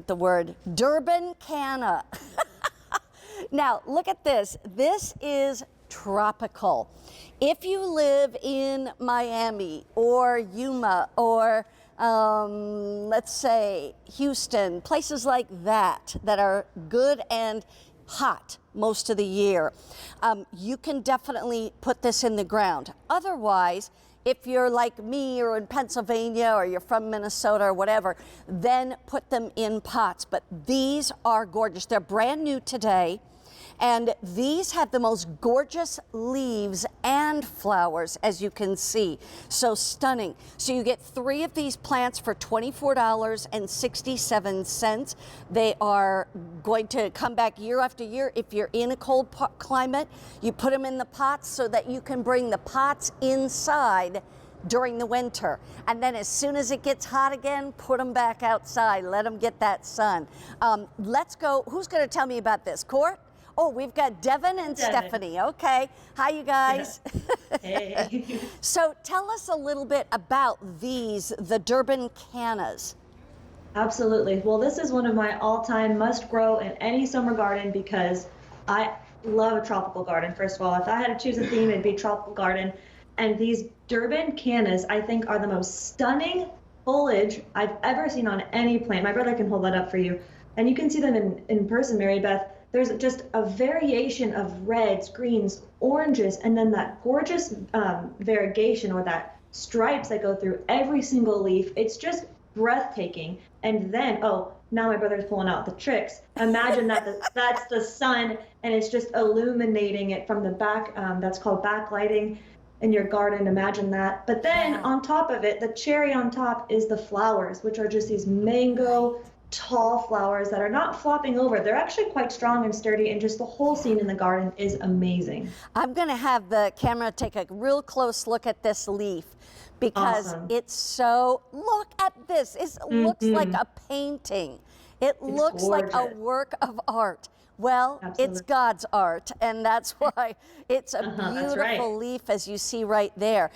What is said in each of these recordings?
the word, Durban Canna. Now, look at this. This is tropical. If you live in Miami or Yuma or let's say Houston, places like that are good and hot most of the year, you can definitely put this in the ground. Otherwise, if you're like me or in Pennsylvania or you're from Minnesota or whatever, then put them in pots. But these are gorgeous. They're brand new today. And these have the most gorgeous leaves and flowers, as you can see. So stunning. So you get 3 of these plants for $24.67. They are going to come back year after year. If you're in a cold climate, you put them in the pots so that you can bring the pots inside during the winter. And then as soon as it gets hot again, put them back outside. Let them get that sun. Let's go. Who's going to tell me about this? Court? Oh, we've got Devin and Stephanie. Okay. Hi, you guys. Hey. So tell us a little bit about these, the Durban Cannas. Absolutely. Well, this is one of my all-time must-grow in any summer garden because I love a tropical garden. First of all, if I had to choose a theme, it'd be tropical garden. And these Durban Cannas, I think, are the most stunning foliage I've ever seen on any plant. My brother can hold that up for you. And you can see them in person, Mary Beth. There's just a variation of reds, greens, oranges, and then that gorgeous variegation or that stripes that go through every single leaf. It's just breathtaking. And then, oh, now my brother's pulling out the tricks. Imagine that's the sun, and it's just illuminating it from the back. That's called backlighting in your garden. Imagine that. But then on top of it, the cherry on top is the flowers, which are just these mango tall flowers that are not flopping over. They're actually quite strong and sturdy, and just the whole scene in the garden is amazing. I'm going to have the camera take a real close look at this leaf because it's so, look at this. It looks like a painting. It looks like a work of art. Well, it's God's art, and that's why it's a beautiful leaf, as you see right there.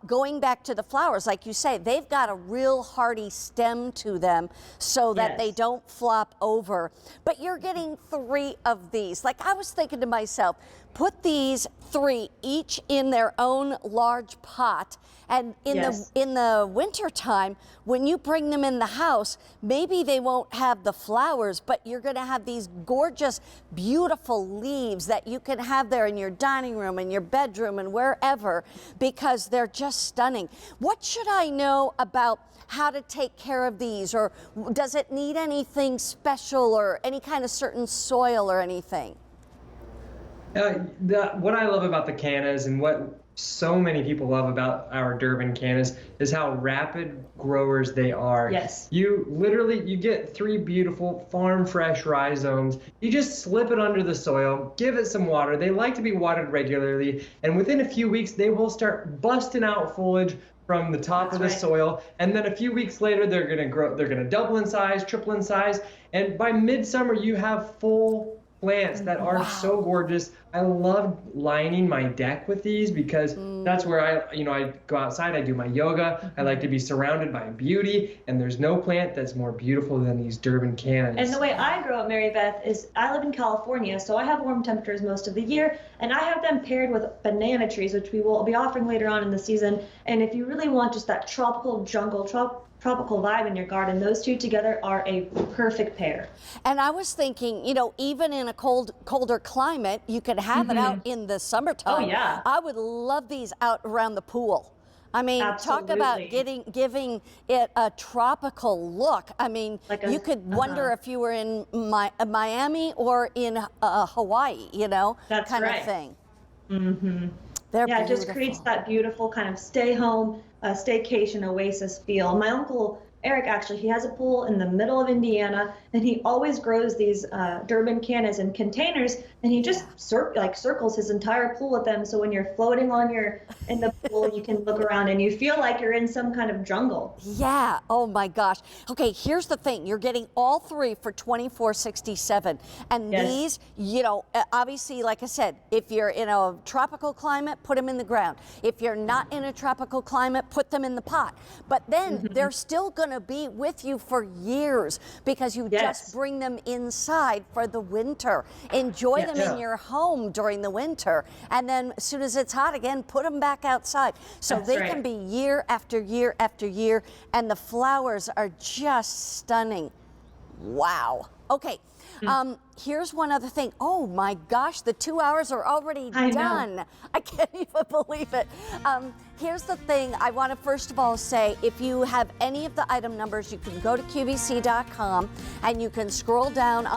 Going back to the flowers, like you say, they've got a real hardy stem to them so that they don't flop over. But you're getting 3 of these. Like, I was thinking to myself, put these 3 each in their own large pot, and in the winter time, when you bring them in the house, maybe they won't have the flowers, but you're going to have these gorgeous, beautiful leaves that you can have there in your dining room, in your bedroom, and wherever, because they're just stunning. What should I know about how to take care of these, or does it need anything special or any kind of certain soil or anything? What I love about the cannas and what so many people love about our Durban cannas is how rapid growers they are. Yes. You get 3 beautiful farm fresh rhizomes. You just slip it under the soil, give it some water. They like to be watered regularly, and within a few weeks they will start busting out foliage from the top of the soil, and then a few weeks later they're going to grow. They're going to double in size, triple in size, and by midsummer you have full plants that are so gorgeous. I love lining my deck with these because that's where I go outside, I do my yoga. I like to be surrounded by beauty, and there's no plant that's more beautiful than these Durban cannas. And the way I grow up, Mary Beth, is I live in California, so I have warm temperatures most of the year, and I have them paired with banana trees, which we will be offering later on in the season. And if you really want just that tropical jungle, tropical vibe in your garden, those 2 together are a perfect pair. And I was thinking, even in a colder climate, you could have it out in the summertime. Oh, yeah. I would love these out around the pool. I mean, talk about giving it a tropical look. I mean, like you could wonder if you were in Miami or in Hawaii, That's kind right. of thing. Yeah, it just creates that beautiful kind of stay home, staycation, oasis feel. My uncle Eric, actually, he has a pool in the middle of Indiana, and he always grows these Durban cannas in containers, and he just circles his entire pool with them. So when you're floating in the pool, you can look around and you feel like you're in some kind of jungle. Yeah. Oh my gosh. Okay. Here's the thing: you're getting all 3 for $24.67, and these, obviously, like I said, if you're in a tropical climate, put them in the ground. If you're not in a tropical climate, put them in the pot. But then they're still going to to be with you for years because you just bring them inside for the winter. Enjoy them in your home during the winter, and then as soon as it's hot again, put them back outside. So they can be year after year after year, and the flowers are just stunning. Wow. Okay. Here's one other thing. Oh my gosh, the 2 hours are already done. I can't even believe it. Here's the thing. I want to first of all say, if you have any of the item numbers, you can go to QVC.com and you can scroll down